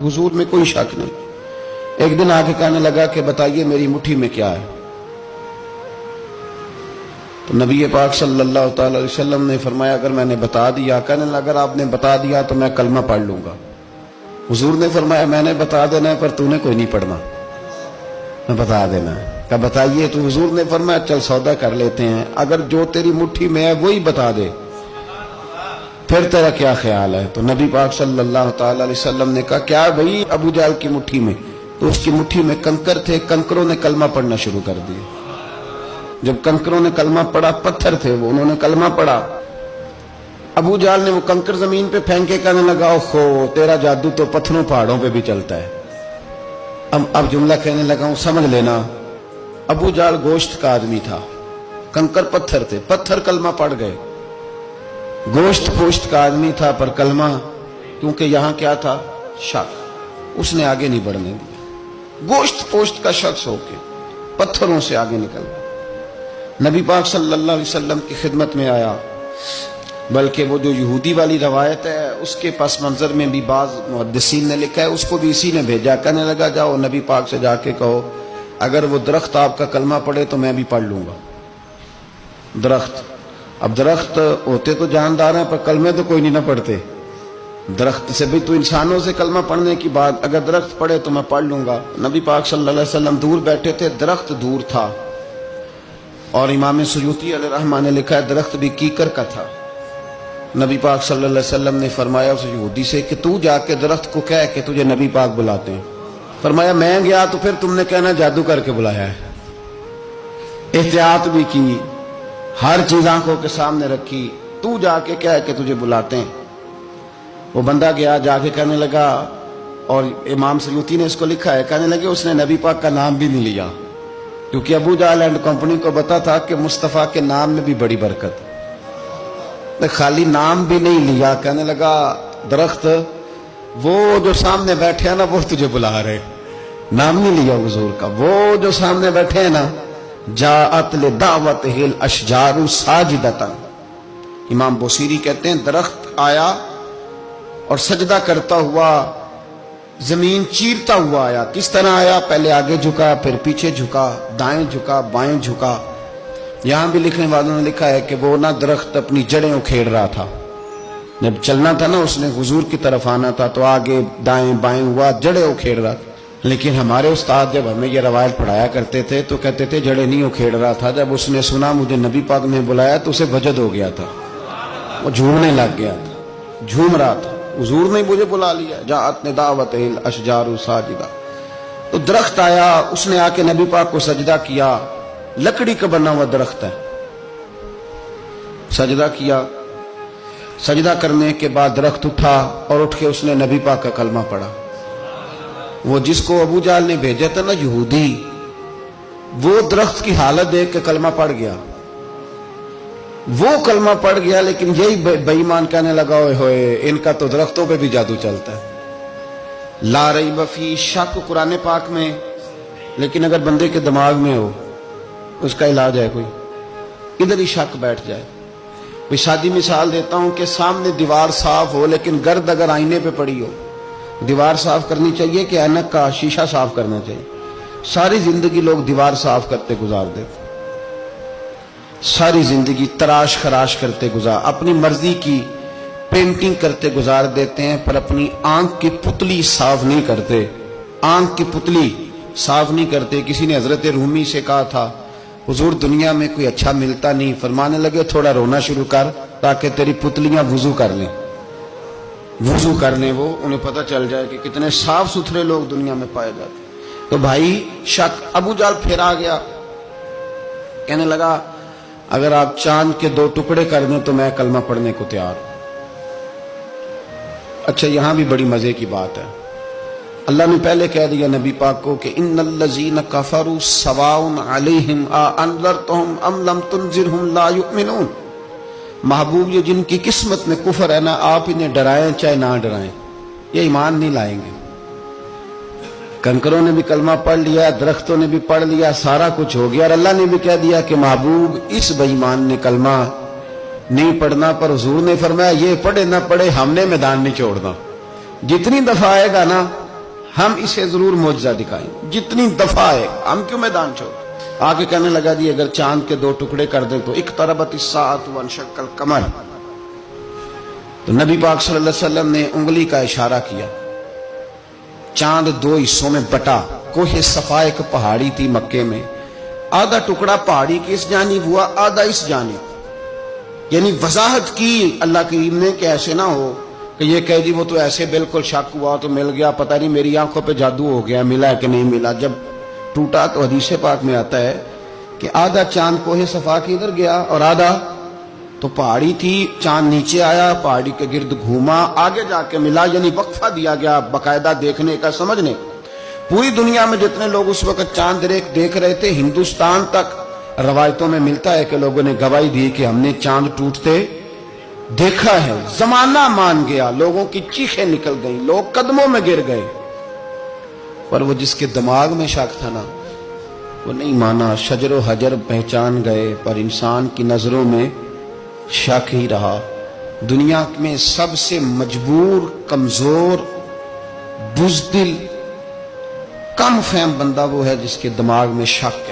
हुजूर में कोई शक नहीं। एक दिन आके कहने लगा कि बताइए मेरी मुट्ठी में क्या है। तो नबी पाक सल्लल्लाहु अलैहि वसल्लम ने फरमाया अगर मैंने बता दिया, कहने लगा अगर आपने बता दिया तो मैं कलमा पढ़ लूंगा। हुजूर ने फरमाया मैंने बता देना है पर तूने कोई नहीं पढ़ना, मैं बता देना है। कहा बताइए। तो हुजूर ने फरमाया चल सौदा कर लेते हैं, अगर जो तेरी मुट्ठी में है वही बता दे फिर तेरा क्या ख्याल है। तो नबी पाक सल्लल्लाहु अलैहि वसल्लम ने कहा क्या भाई अबू जाल की मुट्ठी में? तो उसकी मुट्ठी में कंकर थे, कंकरों ने कलमा पढ़ना शुरू कर दिया। जब कंकरों ने कलमा पढ़ा, पत्थर थे वो, उन्होंने कलमा पढ़ा। अबू जाल ने वो कंकर जमीन पे फेंके, कहने लगा ओहो तेरा जादू तो पत्थरों पहाड़ों पे भी चलता है। अब जुमला कहने लगा हूं समझ लेना। अबू जाल गोश्त का आदमी था, कंकर पत्थर थे, पत्थर कलमा पढ़ गए। गोश्त पोश्त का आदमी था पर कलमा, क्योंकि यहां क्या था शक, उसने आगे नहीं बढ़ने दिया। गोश्त पोश्त का शख्स होके पत्थरों से आगे निकल गया। नबी पाक सल्लल्लाहु अलैहि वसल्लम की खिदमत में आया। बल्कि वो जो यहूदी वाली रवायत है उसके पस मंजर में भी बाज मुहद्दिसीन ने लिखा है, उसको भी इसी ने भेजा। कहने लगा जाओ नबी पाक से जाके कहो अगर वो दरख्त आपका कलमा पढ़े तो मैं भी पढ़ लूंगा। दरख्त, अब दरख्त होते तो जानदार हैं पर कलमे तो कोई नहीं ना पढ़ते। दरख्त से भी तो इंसानों से कलमा पढ़ने की बात, अगर दरख्त पढ़े तो मैं पढ़ लूंगा। नबी पाक सल्लल्लाहु अलैहि वसल्लम दूर बैठे थे, दरख्त दूर था। और इमाम सुयूती अलैहिर्रहमा ने लिखा है दरख्त भी कीकर का था। नबी पाक सल्लल्लाहु अलैहि वसल्लम ने फरमाया उस यहूदी से कि तू जाके दरख्त को कह कि तुझे नबी पाक बुलाते हैं। फरमाया मैं गया तो फिर तुमने कहना जादू करके बुलाया है। एहतियात भी की, हर चीज आंखों के सामने रखी, तू जाके कह के तुझे बुलाते हैं। वो बंदा गया, जाके कहने लगा, और इमाम सयूती ने इसको लिखा है, कहने लगे उसने नबी पाक का नाम भी नहीं लिया, क्योंकि अबू जाल एंड कंपनी को पता था कि मुस्तफा के नाम में भी बड़ी बरकत। खाली नाम भी नहीं लिया, कहने लगा दरख्त वो जो सामने बैठे हैं ना वो तुझे बुला रहे। नाम नहीं लिया हुजूर का, वो जो सामने बैठे हैं ना, जाअत ले दावत हिल अशजारु साजिदतन। इमाम बोसीरी कहते हैं दरख्त आया और सजदा करता हुआ, जमीन चीरता हुआ आया। किस तरह आया? पहले आगे झुका, फिर पीछे झुका, दाएं झुका, बाएं झुका। यहां भी लिखने वालों ने लिखा है कि वो ना दरख्त अपनी जड़ें उखेड़ रहा था। जब चलना था ना उसने हुजूर की तरफ आना था तो आगे दाएं बाएं हुआ, जड़ें उखेड़ रहा था। लेकिन हमारे उस्ताद जब हमें ये रवायत पढ़ाया करते थे तो कहते थे जड़ें नहीं उखेड़ रहा था। जब उसने सुना मुझे नबी पाक ने बुलाया तो उसे वजद हो गया था, वो झूमने लग गया था, झूम रहा था। हुजूर ने मुझे बुला लिया, जाअत ने दावत हिल अशजारु साजिदा। तो दरख्त आया, उसने आके नबी पाक को सजदा किया। लकड़ी का बना हुआ दरख्त है, सजदा किया। सजदा करने के बाद दरख्त उठा और उठ के उसने नबी पाक का कलमा पढ़ा। वो जिसको अबू जाल ने भेजा था ना यहूदी, वो दरख्त की हालत देख के कलमा पढ़ गया। वो कलमा पढ़ गया, लेकिन यही बेईमान कहने लगा ओए होए इनका तो दरख्तों पे भी जादू चलता है। ला रैब फी, शक कुरान पाक में, लेकिन अगर बंदे के दिमाग में हो उसका इलाज है कोई, इधर ही शक बैठ जाए। कोई सादी मिसाल देता हूं कि सामने दीवार साफ हो लेकिन गर्द अगर आईने पे पड़ी हो, दीवार साफ करनी चाहिए कि ऐनक का शीशा साफ करना चाहिए? सारी जिंदगी लोग दीवार साफ करते गुजार देते, सारी जिंदगी तराश खराश करते गुजार, अपनी मर्जी की पेंटिंग करते गुजार देते हैं, पर अपनी आंख की पुतली साफ नहीं करते। आंख की पुतली साफ नहीं करते। किसी ने हजरत रूमी से कहा था हुजूर दुनिया में कोई अच्छा मिलता नहीं, फरमाने लगे थोड़ा रोना शुरू कर ताकि तेरी पुतलियां वुजू कर लें, वुजू कर लें। वो उन्हें पता चल जाए कि कितने साफ सुथरे लोग दुनिया में पाए जाते। तो भाई शक, अबू जाल फिर आ गया, कहने लगा अगर आप चांद के 2 टुकड़े कर दें तो मैं कलमा पढ़ने को तैयार हूं। अच्छा यहां भी बड़ी मजे की बात है, अल्लाह ने पहले कह दिया नबी पाक को कि इन्नल्लज़ीना कफरू सवाउन अलैहिम आ अनज़रतहुम अम लम तुनज़िरहुम ला युमिनून। महबूब ये जिनकी किस्मत में कुफर है ना, आप इन्हें डराएं चाहे ना डराएं, ये ईमान नहीं लाएंगे। कंकरों ने भी कलमा पढ़ लिया, दरख्तों ने भी पढ़ लिया, सारा कुछ हो गया, और अल्लाह ने भी कह दिया कि महबूब इस बेईमान ने कलमा नहीं पढ़ना। पर हुजूर ने फरमाया ये पढ़े ना पढ़े हमने मैदान नहीं छोड़ना। जितनी दफा आएगा ना ہم اسے ضرور معجزہ دکھائیں، جتنی دفعہ ہے، ہم کیوں میدان چھوڑ؟ آگے کہنے لگا جی اگر چاند کے 2 ٹکڑے کر دیں تو اقتربت الساعۃ وانشق القمر، تو نبی پاک صلی اللہ علیہ وسلم نے انگلی کا اشارہ کیا، چاند 2 حصوں میں بٹا۔ کوہ صفا ایک پہاڑی تھی مکے میں، آدھا ٹکڑا پہاڑی کی اس جانب ہوا، آدھا اس جانب، یعنی وضاحت کی اللہ کریم نے کہ ایسے نہ ہو کہ یہ کہہ دی وہ تو ایسے بالکل شک ہوا تو مل گیا، پتہ نہیں میری آنکھوں پہ جادو ہو گیا، ملا ہے کہ نہیں ملا۔ جب ٹوٹا تو حدیث پاک میں آتا ہے کہ آدھا چاند کوہ صفا کی ادھر گیا اور آدھا تو پہاڑی تھی، چاند نیچے آیا، پہاڑی کے گرد گھوما، آگے جا کے ملا، یعنی وقفہ دیا گیا باقاعدہ دیکھنے کا، سمجھنے۔ پوری دنیا میں جتنے لوگ اس وقت چاند دیکھ رہے تھے، ہندوستان تک روایتوں میں ملتا ہے کہ لوگوں نے گواہی دی کہ ہم نے چاند ٹوٹتے دیکھا ہے۔ زمانہ مان گیا، لوگوں کی چیخیں نکل گئیں، لوگ قدموں میں گر گئے، پر وہ جس کے دماغ میں شک تھا نا وہ نہیں مانا۔ شجر و حجر پہچان گئے پر انسان کی نظروں میں شک ہی رہا۔ دنیا میں سب سے مجبور، کمزور، بزدل، کم فہم بندہ وہ ہے جس کے دماغ میں شک